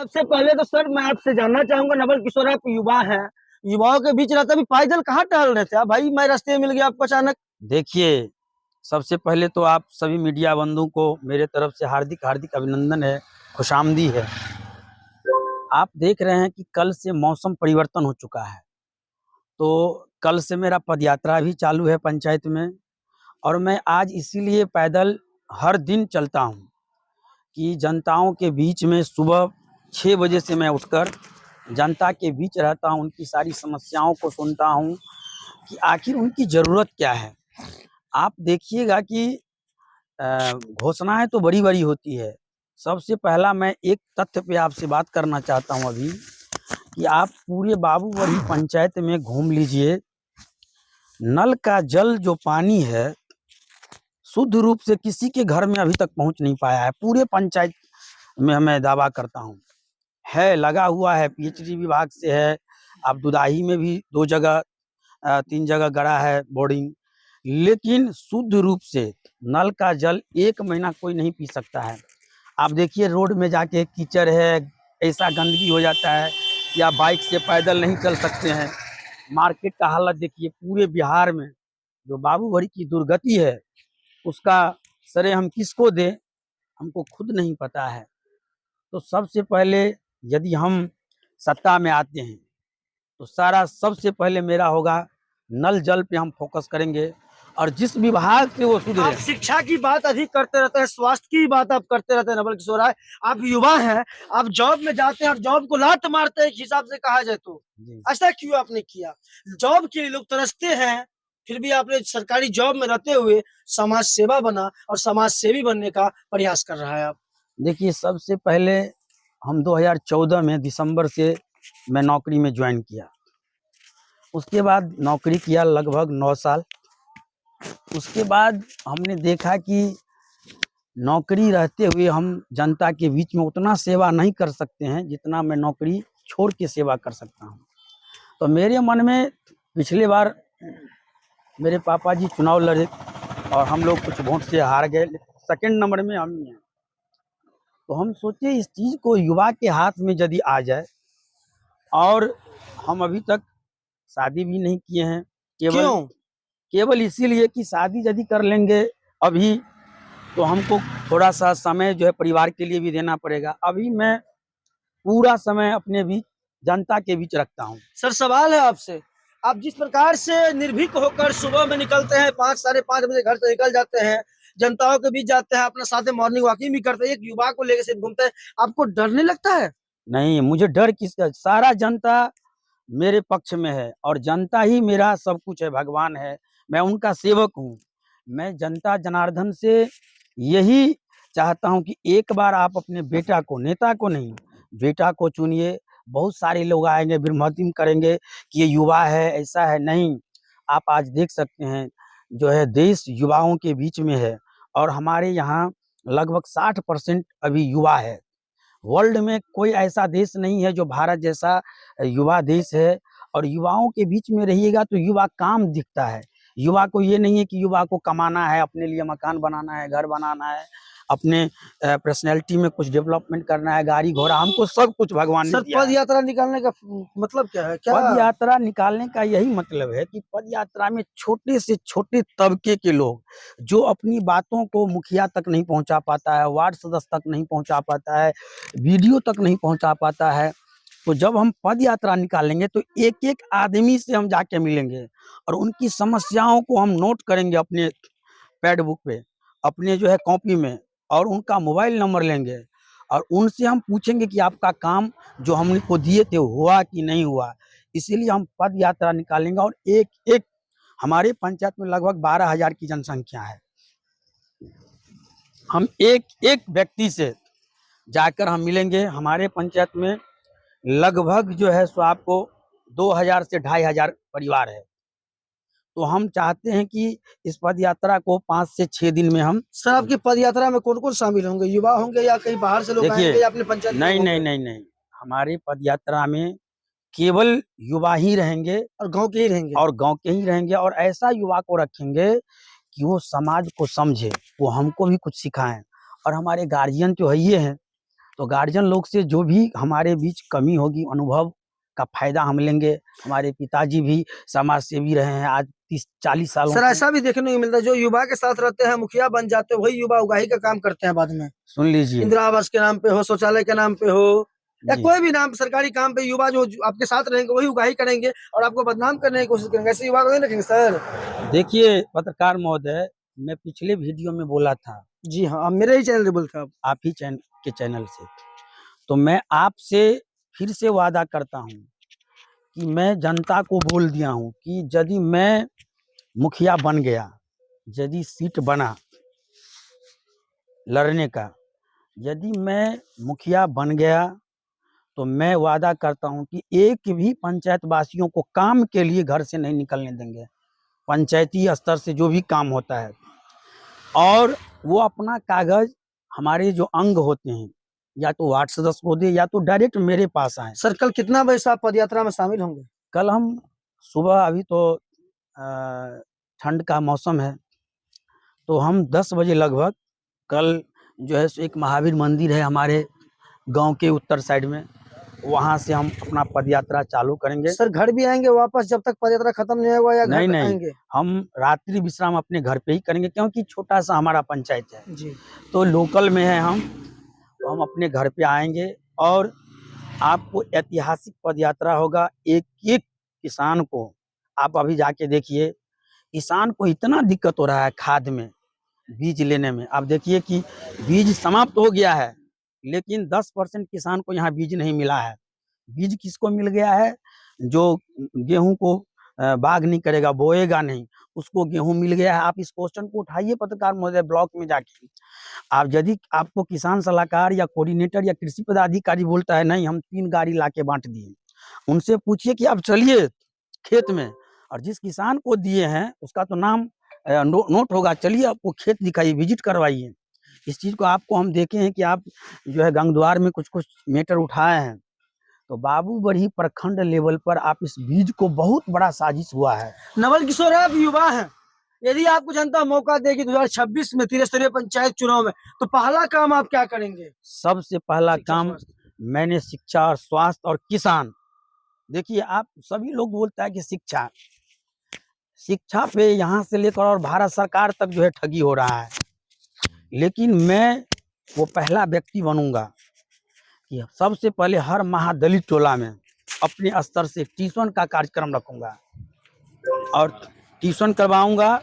सबसे पहले तो सर मैं आपसे जानना चाहूंगा, नवल किशोर आप युवा हैं, युवाओं के बीच रहते अभी पैदल कहाँ टहल रहे थे आप भाई? मैं रास्ते में मिल गया आपको अचानक। देखिए, सबसे पहले तो आप सभी मीडिया बंधु को मेरे तरफ से हार्दिक हार्दिक अभिनंदन है, खुशामदी है। आप देख रहे हैं कि कल से मौसम परिवर्तन हो चुका है, तो कल से मेरा पदयात्रा भी चालू है पंचायत में। और मैं आज इसीलिए पैदल हर दिन चलता हूँ कि जनताओं के बीच में सुबह 6 बजे से मैं उठकर जनता के बीच रहता हूँ, उनकी सारी समस्याओं को सुनता हूँ कि आखिर उनकी ज़रूरत क्या है। आप देखिएगा कि घोषणाएं तो बड़ी-बड़ी होती है। सबसे पहला मैं एक तथ्य पे आपसे बात करना चाहता हूँ अभी, कि आप पूरे बाबूबड़ी पंचायत में घूम लीजिए। नल का जल जो पानी है, शुद्ध रूप से किसी के घर में अभी तक पहुँच नहीं पाया है। पूरे पंचायत में मैं दावा करता हूँ। है, लगा हुआ है, पीएचडी विभाग से है। अब दुदाही में भी 2 जगह 3 जगह गड़ा है बोर्डिंग, लेकिन शुद्ध रूप से नल का जल 1 महीना कोई नहीं पी सकता है। आप देखिए रोड में जाके कीचड़ है, ऐसा गंदगी हो जाता है कि आप बाइक से पैदल नहीं चल सकते हैं। मार्केट का हालत देखिए, पूरे बिहार में जो बाबूबड़ी की दुर्गति है, उसका श्रेय हम किसको दें, हमको खुद नहीं पता है। तो सबसे पहले यदि हम सत्ता में आते हैं, तो सारा सबसे पहले मेरा होगा नल जल पे हम फोकस करेंगे, और जिस विभाग से वो आप सुधरे। शिक्षा की बात अधिक करते रहते हैं, स्वास्थ्य की बात आप करते रहते हैं नवल किशोर राय। आप युवा हैं, आप जॉब में जाते हैं, आप जॉब को लात मारते हैं एक हिसाब से कहा जाए तो। जी। ऐसा क्यों आपने किया? जॉब के लिए लोग तरसते हैं, फिर भी आपने सरकारी जॉब में रहते हुए समाज सेवा बना और समाज सेवी बनने का प्रयास कर रहा है आप। देखिए, सबसे पहले हम 2014 में दिसंबर से मैं नौकरी में ज्वाइन किया। उसके बाद नौकरी किया लगभग 9 साल। उसके बाद हमने देखा कि नौकरी रहते हुए हम जनता के बीच में उतना सेवा नहीं कर सकते हैं जितना मैं नौकरी छोड़ के सेवा कर सकता हूँ। तो मेरे मन में पिछले बार मेरे पापा जी चुनाव लड़े और हम लोग कुछ वोट से हार गए, सेकंड नंबर में हम ही हैं। तो हम सोचे इस चीज़ को युवा के हाथ में यदि आ जाए, और हम अभी तक शादी भी नहीं किए हैं, क्यों? केवल इसीलिए कि शादी यदि कर लेंगे अभी, तो हमको थोड़ा सा समय जो है परिवार के लिए भी देना पड़ेगा। अभी मैं पूरा समय अपने बीच जनता के बीच रखता हूँ। सर सवाल है आपसे, आप जिस प्रकार से निर्भीक होकर सुबह में निकलते हैं, 5 साढ़े 5 बजे घर से निकल जाते हैं, जनताओं के बीच जाते हैं, अपना साथ में मॉर्निंग वॉकिंग भी करते हैं, एक युवा को लेकर सिर्फ घूमते हैं, आपको डर नहीं लगता है? नहीं, मुझे डर किसका? सारा जनता मेरे पक्ष में है, और जनता ही मेरा सब कुछ है, भगवान है, मैं उनका सेवक हूँ। मैं जनता जनार्दन से यही चाहता हूँ कि एक बार आप अपने बेटा को, नेता को नहीं, बेटा को चुनिए। बहुत सारे लोग आएंगे, विमर्श करेंगे कि ये युवा है, ऐसा है। नहीं, आप आज देख सकते हैं जो है देश युवाओं के बीच में है, और हमारे यहाँ लगभग 60% अभी युवा है। वर्ल्ड में कोई ऐसा देश नहीं है जो भारत जैसा युवा देश है। और युवाओं के बीच में रहिएगा तो युवा काम दिखता है। युवा को ये नहीं है कि युवा को कमाना है, अपने लिए मकान बनाना है, घर बनाना है, अपने पर्सनैलिटी में कुछ डेवलपमेंट करना है, गाड़ी घोड़ा, हमको सब कुछ भगवान ने सर दिया पद है। यात्रा निकालने का मतलब क्या है? क्या पद यात्रा निकालने का यही मतलब है कि पद यात्रा में छोटे से छोटे तबके के लोग जो अपनी बातों को मुखिया तक नहीं पहुंचा पाता है, वार्ड सदस्य तक नहीं पहुंचा पाता है, वीडियो तक नहीं पहुंचा पाता है, तो जब हम पद यात्रा निकालेंगे तो एक एक आदमी से हम जाके मिलेंगे और उनकी समस्याओं को हम नोट करेंगे अपने पैड बुक पे, अपने जो है कॉपी में, और उनका मोबाइल नंबर लेंगे और उनसे हम पूछेंगे कि आपका काम जो हमको दिए थे हुआ कि नहीं हुआ। इसीलिए हम पद यात्रा निकालेंगे, और एक एक हमारे पंचायत में लगभग 12,000 की जनसंख्या है। हम एक एक व्यक्ति से जाकर हम मिलेंगे। हमारे पंचायत में लगभग जो है सो आपको 2,000 से 2,500 परिवार है। तो हम चाहते हैं कि इस पद यात्रा को 5 से 6 दिन में हम। सर आपकी पद यात्रा में कौन कौन शामिल होंगे? युवा होंगे या कहीं बाहर से लोग आएंगे या अपने पंचायत नहीं नहीं नहीं नहीं, हमारी पद यात्रा में केवल युवा ही रहेंगे, और गांव के ही रहेंगे? और गांव के ही रहेंगे, और ऐसा युवा को रखेंगे कि वो समाज को समझे, वो हमको भी कुछ सिखाएं। और हमारे गार्जियन तो है ही हैं, तो गार्जियन लोग से जो भी हमारे बीच कमी होगी, अनुभव का फायदा हम लेंगे। हमारे पिताजी भी समाज सेवी रहे हैं आज 30-40 सालों सर से। ऐसा भी देखने को मिलता है, जो युवा के साथ रहते हैं मुखिया बन जाते हैं, वही युवा उगाही का काम करते हैं बाद में। सुन लीजिए इंदिरा आवास के नाम पे हो, शौचालय के नाम पे हो, या जी, कोई भी नाम सरकारी काम पे युवा जो आपके साथ रहेंगे वही उगाही करेंगे और आपको बदनाम करने की कोशिश करेंगे। ऐसे युवा को नहीं रखेंगे सर। देखिए पत्रकार महोदय, मैं पिछले वीडियो में बोला था जी हाँ, आप मेरे ही चैनल पे बोलते हैं आप। आप ही के चैनल से, तो मैं आपसे फिर से वादा करता हूँ कि मैं जनता को बोल दिया हूँ कि यदि मैं मुखिया बन गया, यदि सीट बना लड़ने का, यदि मैं मुखिया बन गया, तो मैं वादा करता हूं कि एक भी पंचायत वासियों को काम के लिए घर से नहीं निकलने देंगे। पंचायती स्तर से जो भी काम होता है, और वो अपना कागज हमारे जो अंग होते हैं, या तो वार्ड सदस्य को दे या तो डायरेक्ट मेरे पास आए। सर कल कितना बजे से आप पदयात्रा में शामिल होंगे? कल हम सुबह, अभी तो ठंड का मौसम है, तो हम 10 बजे लगभग कल जो है सो एक महावीर मंदिर है हमारे गांव के उत्तर साइड में, वहां से हम अपना पदयात्रा चालू करेंगे। सर घर भी आएंगे वापस जब तक पदयात्रा खत्म नहीं होगा, या घर नहीं पे नहीं, आएंगे? हम रात्रि विश्राम अपने घर पे ही करेंगे, क्योंकि छोटा सा हमारा पंचायत है, जी तो लोकल में है हम, तो हम अपने घर पे आएंगे और आपको ऐतिहासिक पदयात्रा होगा। एक एक किसान को, आप अभी जाके देखिए, किसान को इतना दिक्कत हो रहा है खाद में, बीज लेने में। आप देखिए कि बीज समाप्त हो गया है, लेकिन 10% किसान को यहाँ बीज नहीं मिला है। बीज किसको मिल गया है? जो गेहूं को बाग नहीं करेगा, बोएगा नहीं, उसको गेहूं मिल गया है। आप इस क्वेश्चन को उठाइए पत्रकार महोदय, ब्लॉक में जाके। आप यदि आपको किसान सलाहकार या कोऑर्डिनेटर या कृषि पदाधिकारी बोलता है नहीं हम 3 गाड़ी लाके बांट दिए, उनसे पूछिए कि आप चलिए खेत में, और जिस किसान को दिए हैं उसका तो नाम नोट होगा, चलिए आपको खेत दिखाइए, विजिट करवाइए। इस चीज को आपको हम देखे हैं कि आप जो है गंगद्वार में कुछ कुछ मैटर उठाए हैं, तो बाबूबड़ी प्रखंड लेवल पर आप इस बीज को बहुत बड़ा साजिश हुआ है। नवल किशोर आप युवा हैं, यदि आपको जनता मौका देगी 2026 में त्रिस्तरीय पंचायत चुनाव में, तो पहला काम आप क्या करेंगे? सबसे पहला शिक्षा, काम स्वास्थ्य। मैंने शिक्षा और स्वास्थ्य और किसान, देखिए आप सभी लोग बोलता है कि शिक्षा, शिक्षा पे यहाँ से लेकर और भारत सरकार तक जो है ठगी हो रहा है, लेकिन मैं वो पहला व्यक्ति बनूंगा कि सबसे पहले हर महादलित टोला में अपने स्तर से ट्यूशन का कार्यक्रम रखूंगा और ट्यूशन करवाऊंगा।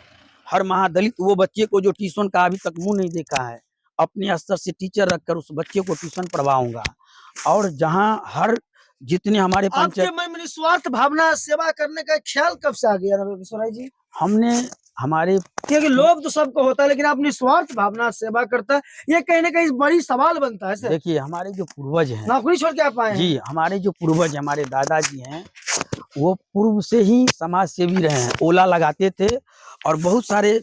हर महादलित वो बच्चे को जो ट्यूशन का अभी तक मुंह नहीं देखा है, अपने स्तर से टीचर रखकर उस बच्चे को ट्यूशन पढ़वाऊंगा। और जहां हर जितने हमारे आपके पंचायत, मन में निस्वार्थ भावना सेवा करने का ख्याल कब से आ गया नवल किशोर जी? हमने हमारे, क्योंकि लोभ तो सबको होता है, लेकिन आप निस्वार्थ भावना से सेवा करता है, ये कहीं ना कहीं बड़ी सवाल बनता है सर। देखिए हमारे जो पूर्वज हैं, नौकरी छोड़ के आप आए हैं। जी हमारे जो पूर्वज हमारे दादाजी हैं, वो पूर्व से ही समाज सेवी रहे हैं, ओला लगाते थे, और बहुत सारे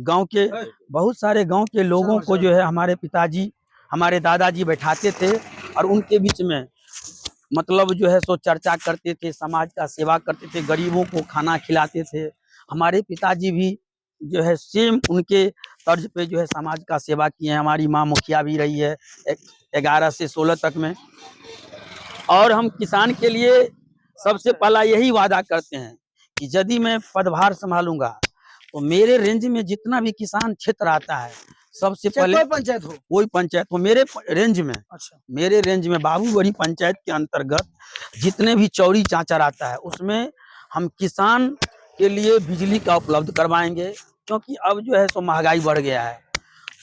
गांव के लोगों को जो है हमारे पिताजी हमारे दादाजी बैठाते थे, और उनके बीच में मतलब जो है सो चर्चा करते थे, समाज का सेवा करते थे, गरीबों को खाना खिलाते थे। हमारे पिताजी भी जो है सेम उनके तर्ज पे जो है समाज का सेवा किए हैं। हमारी माँ मुखिया भी रही है 11 से 16 तक में। और हम किसान के लिए सबसे पहला यही वादा करते हैं कि यदि मैं पदभार संभालूंगा, तो मेरे रेंज में जितना भी किसान क्षेत्र आता है, सबसे चाहे पहले कोई पंचायत हो। कोई पंचायत हो, मेरे रेंज में, अच्छा, मेरे रेंज में बाबूबड़ी पंचायत के अंतर्गत जितने भी चौड़ी चांचर आता है, उसमें हम किसान के लिए बिजली का उपलब्ध करवाएंगे। क्योंकि अब जो है सो महंगाई बढ़ गया है,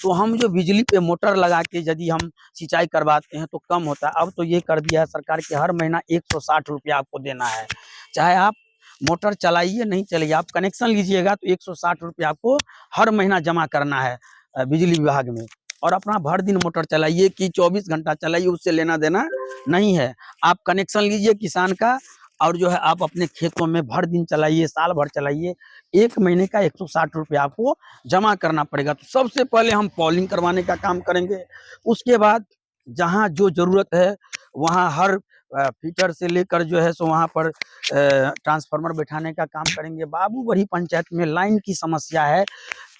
तो हम जो बिजली पे मोटर लगा के यदि हम सिंचाई करवाते हैं तो कम होता है। अब तो ये कर दिया है सरकार के, हर महीना 160 रुपया आपको देना है, चाहे आप मोटर चलाइए नहीं चलाइए, आप कनेक्शन लीजिएगा तो 160 रुपया आपको हर महीना जमा करना है बिजली विभाग में। और अपना भर दिन मोटर चलाइए कि 24 घंटा चलाइए, उससे लेना देना नहीं है। आप कनेक्शन लीजिए किसान का, और जो है आप अपने खेतों में भर दिन चलाइए, साल भर चलाइए, 1 महीने का 160 रुपया आपको जमा करना पड़ेगा। तो सबसे पहले हम पॉलिंग करवाने का काम करेंगे। उसके बाद जहाँ जो जरूरत है वहाँ हर फीटर से लेकर जो है सो वहाँ पर ट्रांसफार्मर बैठाने का काम करेंगे। बाबूबड़ी पंचायत में लाइन की समस्या है,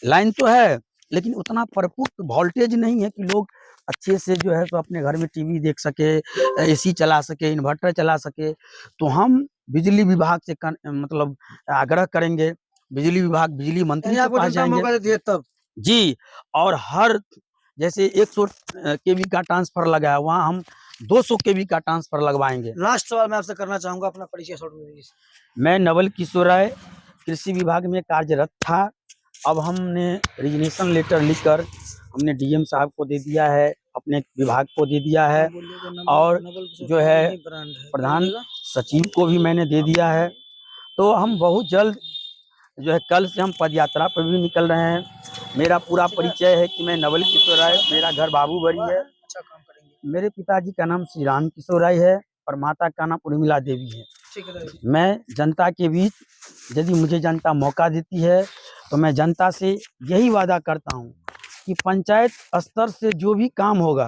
लाइन तो है लेकिन उतना प्रपुक्त वोल्टेज नहीं है कि लोग अच्छे से जो है तो अपने घर में टीवी देख सके, एसी चला सके, इन्वर्टर चला सके। तो हम बिजली विभाग से मतलब आग्रह करेंगे, बिजली विभाग, बिजली मंत्री यानी के आपको पास जनता जाएंगे मौका देती है तब। जी। और हर जैसे 100 केवी का ट्रांसफर लगा है, वहाँ हम 200 केवी का ट्रांसफर लगवाएंगे। लास्ट सवाल मैं आपसे करना चाहूंगा, अपना परिचय शॉर्ट में दीजिए। मैं नवल किशोर राय कृषि विभाग में कार्यरत था। अब हमने रिजिग्नेशन लेटर लिखकर हमने डीएम साहब को दे दिया है, अपने विभाग को दे दिया है, और जो है प्रधान सचिव को भी मैंने दे दिया है। तो हम बहुत जल्द जो है कल से हम पद यात्रा पर भी निकल रहे हैं। मेरा पूरा परिचय है कि मैं नवल किशोर राय, मेरा घर बाबूबड़ी है। अच्छा काम करेंगे। मेरे पिताजी का नाम श्री राम किशोर राय है और माता का नाम उर्मिला देवी है। ठीक है। मैं जनता के बीच, यदि मुझे जनता मौका देती है तो मैं जनता से यही वादा करता हूं कि पंचायत स्तर से जो भी काम होगा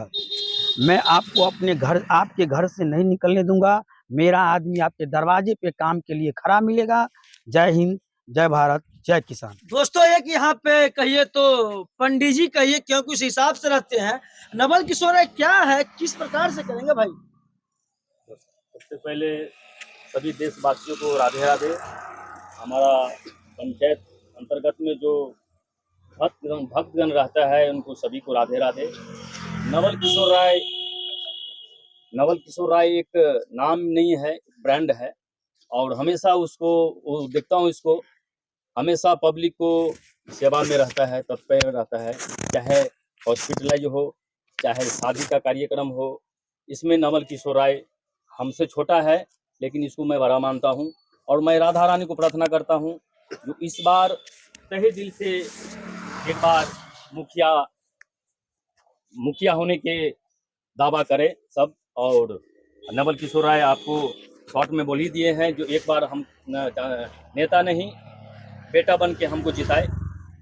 मैं आपको अपने घर, आपके घर से नहीं निकलने दूंगा। मेरा आदमी आपके दरवाजे पे काम के लिए खड़ा मिलेगा। जय हिंद, जय भारत, जय किसान। दोस्तों एक यहाँ पे कहिए तो पंडित जी कहिए, क्योंकि उस हिसाब से रहते हैं। नवल किशोर राय क्या है, किस प्रकार से करेंगे भाई? सबसे पहले सभी देशवासियों को राधे राधे। हमारा पंचायत अंतर्गत में जो भक्तगण रहता है उनको सभी को राधे राधे। नवल किशोर राय एक नाम नहीं है, ब्रांड है। और हमेशा उसको देखता हूँ, इसको हमेशा पब्लिक को सेवा में रहता है, तत्पर रहता है। चाहे हॉस्पिटलाइज हो, चाहे शादी का कार्यक्रम हो, इसमें नवल किशोर राय हमसे छोटा है लेकिन इसको मैं बड़ा मानता हूँ। और मैं राधा रानी को प्रार्थना करता हूँ जो इस बार तहे दिल से एक बार मुखिया होने के दावा करे सब। और नवल किशोर राय आपको शॉर्ट में बोल ही दिए हैं, जो एक बार हम नेता नहीं बेटा बन के हमको जिताए,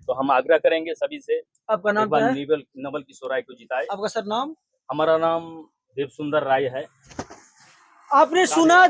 तो हम आग्रह करेंगे सभी से आपका नाम क्या है? नवल किशोर राय को जिताए। आपका सर नाम? हमारा नाम देव सुंदर राय है। आपने सुना